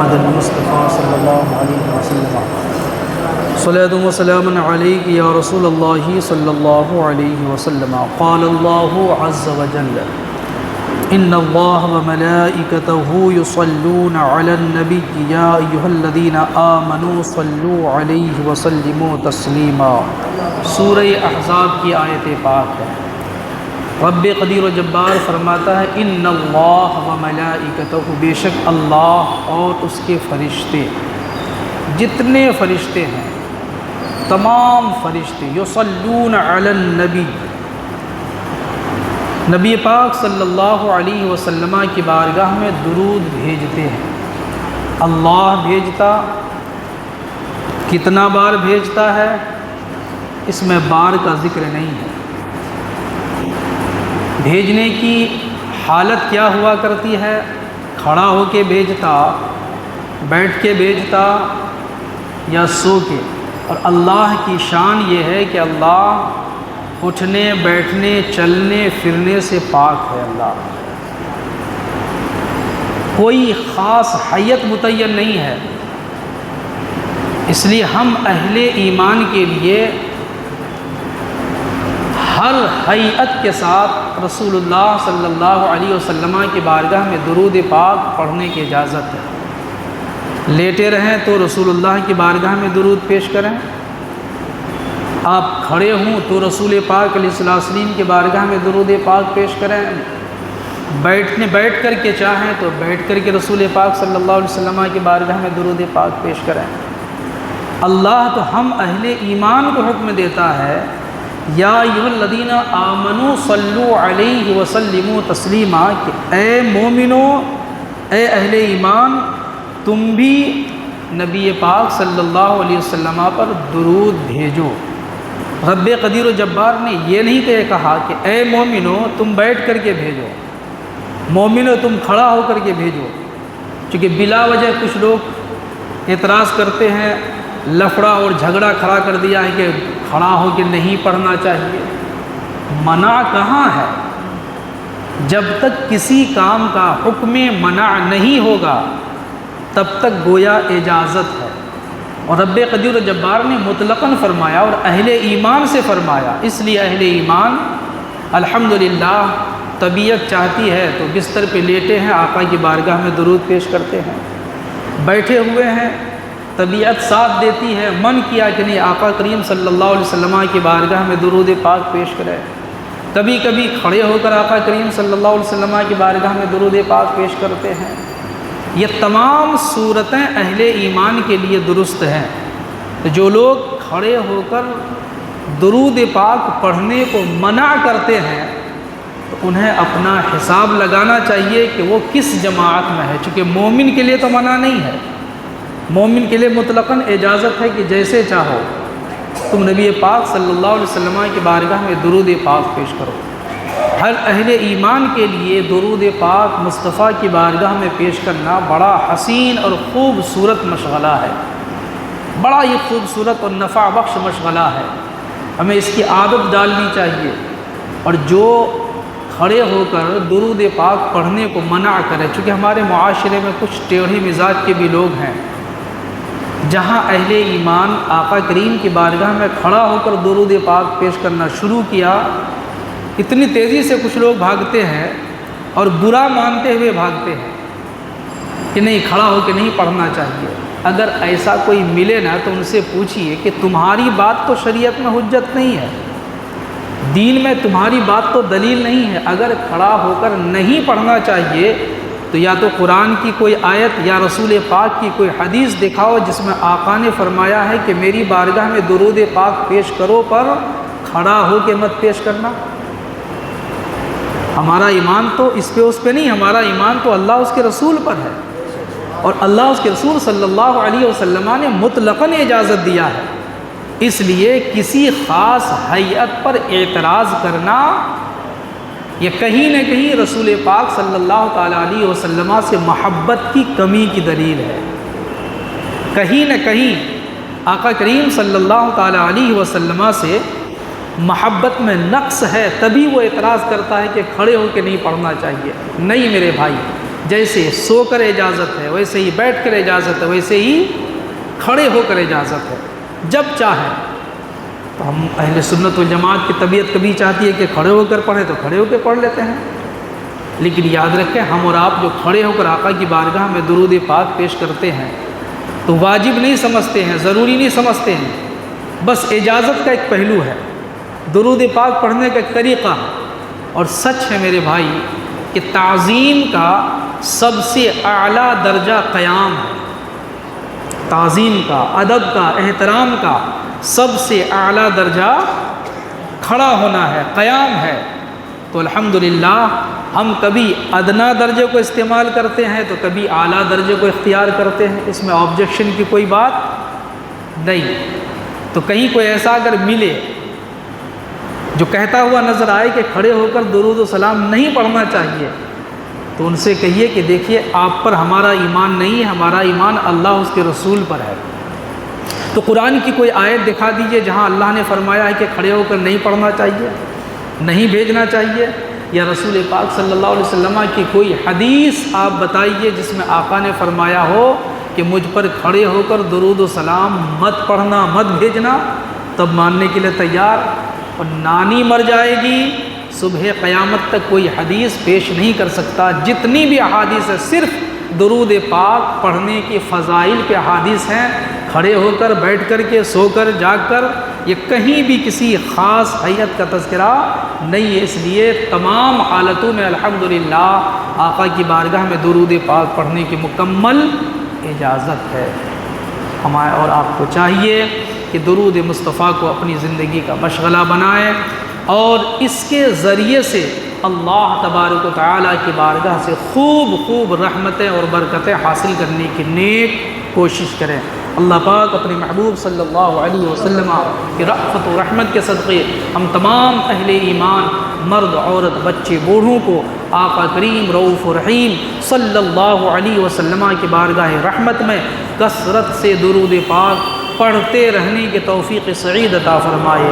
المصطفى صلی اللہ علیہ وسلم صلاۃ و سلام علیک یا رسول اللہ صلی اللہ علیہ وسلم قال اللہ عز وجل ان اللہ وملائکتہ یصلون علی النبی یا ایھا الذین آمنوا صلوا علیہ وسلموا تسلیما۔ سورہ احزاب کی آیت پاک ہے۔ رب قدیر و جبار فرماتا ہے ان اللہ و ملائکتہ، بے شک اللہ اور اس کے فرشتے، جتنے فرشتے ہیں تمام فرشتے، یصلون علی النبی، نبی پاک صلی اللہ علیہ وسلم کی بارگاہ میں درود بھیجتے ہیں۔ اللہ بھیجتا، کتنا بار بھیجتا ہے اس میں بار کا ذکر نہیں ہے۔ بھیجنے کی حالت کیا ہوا کرتی ہے؟ کھڑا ہو کے بھیجتا، بیٹھ کے بھیجتا یا سو کے۔ اور اللہ کی شان یہ ہے کہ اللہ اٹھنے بیٹھنے چلنے پھرنے سے پاک ہے۔ اللہ کوئی خاص حیت متعین نہیں ہے، اس لیے ہم اہل ایمان کے لیے ہر ہیئت کے ساتھ رسول اللہ صلی اللہ علیہ وسلم کی بارگاہ میں درود پاک پڑھنے کی اجازت ہے۔ لیٹے رہیں تو رسول اللہ کی بارگاہ میں درود پیش کریں، آپ کھڑے ہوں تو رسول پاک علیہ السلام کی بارگاہ میں درود پاک پیش کریں، بیٹھ کر کے چاہیں تو بیٹھ کر کے رسول پاک صلی اللہ علیہ وسلم کی بارگاہ میں درود پاک پیش کریں۔ اللہ تو ہم اہل ایمان کو حکم دیتا ہے یا ایھا الذین آمنوا صلوا علیہ وسلموا تسلیما، کہ اے مومنو، اے اہل ایمان، تم بھی نبی پاک صلی اللہ علیہ وسلم پر درود بھیجو۔ رب قدیر و جبار نے یہ نہیں کہا کہ اے مومنو تم بیٹھ کر کے بھیجو، مومنو تم کھڑا ہو کر کے بھیجو، چونکہ بلا وجہ کچھ لوگ اعتراض کرتے ہیں، لفڑا اور جھگڑا کھڑا کر دیا ہے کہ کھڑا ہو کے نہیں پڑھنا چاہیے۔ منع کہاں ہے؟ جب تک کسی کام کا حکم منع نہیں ہوگا تب تک گویا اجازت ہے۔ اور رب قدیر و جبار نے مطلقاً فرمایا اور اہل ایمان سے فرمایا، اس لیے اہل ایمان الحمدللہ طبیعت چاہتی ہے تو بستر پہ لیٹے ہیں، آقا کی بارگاہ میں درود پیش کرتے ہیں، بیٹھے ہوئے ہیں طبیعت ساتھ دیتی ہے، من کیا کہ نہیں آقا کریم صلی اللہ علیہ وسلم کی بارگاہ میں درود پاک پیش کرے، کبھی کبھی کھڑے ہو کر آقا کریم صلی اللہ علیہ وسلم کی بارگاہ میں درود پاک پیش کرتے ہیں۔ یہ تمام صورتیں اہل ایمان کے لیے درست ہیں۔ جو لوگ کھڑے ہو کر درود پاک پڑھنے کو منع کرتے ہیں تو انہیں اپنا حساب لگانا چاہیے کہ وہ کس جماعت میں ہے، چونکہ مومن کے لیے تو منع نہیں ہے، مومن کے لیے مطلقاً اجازت ہے کہ جیسے چاہو تم نبی پاک صلی اللہ علیہ وسلم کی بارگاہ میں درود پاک پیش کرو۔ ہر اہل ایمان کے لیے درود پاک مصطفیٰ کی بارگاہ میں پیش کرنا بڑا حسین اور خوبصورت مشغلہ ہے، بڑا ہی خوبصورت اور نفع بخش مشغلہ ہے، ہمیں اس کی عادت ڈالنی چاہیے۔ اور جو کھڑے ہو کر درود پاک پڑھنے کو منع کرے، چونکہ ہمارے معاشرے میں کچھ ٹیڑھے مزاج کے بھی لوگ ہیں، جہاں اہل ایمان آقا کریم کی بارگاہ میں کھڑا ہو کر درود پاک پیش کرنا شروع کیا، اتنی تیزی سے کچھ لوگ بھاگتے ہیں اور برا مانتے ہوئے بھاگتے ہیں کہ نہیں کھڑا ہو کے نہیں پڑھنا چاہیے۔ اگر ایسا کوئی ملے نا تو ان سے پوچھئے کہ تمہاری بات تو شریعت میں حجت نہیں ہے، دین میں تمہاری بات تو دلیل نہیں ہے، اگر کھڑا ہو کر نہیں پڑھنا چاہیے تو یا تو قرآن کی کوئی آیت یا رسول پاک کی کوئی حدیث دکھاؤ جس میں آقا نے فرمایا ہے کہ میری بارگاہ میں درود پاک پیش کرو پر کھڑا ہو کے مت پیش کرنا۔ ہمارا ایمان تو اس پہ نہیں، ہمارا ایمان تو اللہ اس کے رسول پر ہے، اور اللہ اس کے رسول صلی اللہ علیہ وسلم نے مطلقاً اجازت دیا ہے۔ اس لیے کسی خاص ہیئت پر اعتراض کرنا یہ کہیں نہ کہیں رسول پاک صلی اللہ تعالیٰ علیہ وسلم سے محبت کی کمی کی دلیل ہے، کہیں نہ کہیں آقا کریم صلی اللہ تعالیٰ علیہ وسلم سے محبت میں نقص ہے، تبھی وہ اعتراض کرتا ہے کہ کھڑے ہو کے نہیں پڑھنا چاہیے۔ نہیں میرے بھائی، جیسے سو کر اجازت ہے، ویسے ہی بیٹھ کر اجازت ہے، ویسے ہی کھڑے ہو کر اجازت ہے، جب چاہیں۔ تو ہم اہل سنت والجماعت کی طبیعت کبھی چاہتی ہے کہ کھڑے ہو کر پڑھیں تو کھڑے ہو کے پڑھ لیتے ہیں، لیکن یاد رکھیں ہم اور آپ جو کھڑے ہو کر آقا کی بارگاہ میں درود پاک پیش کرتے ہیں تو واجب نہیں سمجھتے ہیں، ضروری نہیں سمجھتے ہیں، بس اجازت کا ایک پہلو ہے، درود پاک پڑھنے کا ایک طریقہ ہے۔ اور سچ ہے میرے بھائی کہ تعظیم کا سب سے اعلیٰ درجہ قیام ہے، تعظیم کا، ادب کا، احترام کا سب سے اعلیٰ درجہ کھڑا ہونا ہے، قیام ہے۔ تو الحمدللہ ہم کبھی ادنا درجے کو استعمال کرتے ہیں تو کبھی اعلیٰ درجے کو اختیار کرتے ہیں، اس میں آبجیکشن کی کوئی بات نہیں۔ تو کہیں کوئی ایسا اگر ملے جو کہتا ہوا نظر آئے کہ کھڑے ہو کر درود و سلام نہیں پڑھنا چاہیے، تو ان سے کہیے کہ دیکھیے آپ پر ہمارا ایمان نہیں ہے، ہمارا ایمان اللہ اس کے رسول پر ہے۔ تو قرآن کی کوئی آیت دکھا دیجئے جہاں اللہ نے فرمایا ہے کہ کھڑے ہو کر نہیں پڑھنا چاہیے، نہیں بھیجنا چاہیے، یا رسول پاک صلی اللہ علیہ وسلم کی کوئی حدیث آپ بتائیے جس میں آقا نے فرمایا ہو کہ مجھ پر کھڑے ہو کر درود و سلام مت پڑھنا، مت بھیجنا، تب ماننے کے لیے تیار۔ اور نانی مر جائے گی، صبح قیامت تک کوئی حدیث پیش نہیں کر سکتا، جتنی بھی احادیث ہے صرف درود پاک پڑھنے کی فضائل پہ احادیث ہیں، کھڑے ہو کر، بیٹھ کر کے، سو کر، جاگ کر، یہ کہیں بھی کسی خاص حیت کا تذکرہ نہیں ہے۔ اس لیے تمام حالتوں میں الحمدللہ آقا کی بارگاہ میں درود پاک پڑھنے کی مکمل اجازت ہے۔ ہمارے اور آپ کو چاہیے کہ درود مصطفیٰ کو اپنی زندگی کا مشغلہ بنائیں اور اس کے ذریعے سے اللہ تبارک و تعالیٰ کی بارگاہ سے خوب رحمتیں اور برکتیں حاصل کرنے کی نیک کوشش کریں۔ اللہ پاک اپنے محبوب صلی اللہ علیہ وسلم کی رأفت و رحمت کے صدقے ہم تمام اہل ایمان، مرد، عورت، بچے، بوڑھوں کو آقا کریم رؤوف و رحیم صلی اللہ علیہ وسلم کی بارگاہ رحمت میں کثرت سے درود پاک پڑھتے رہنے کی توفیق سعید عطا فرمائے۔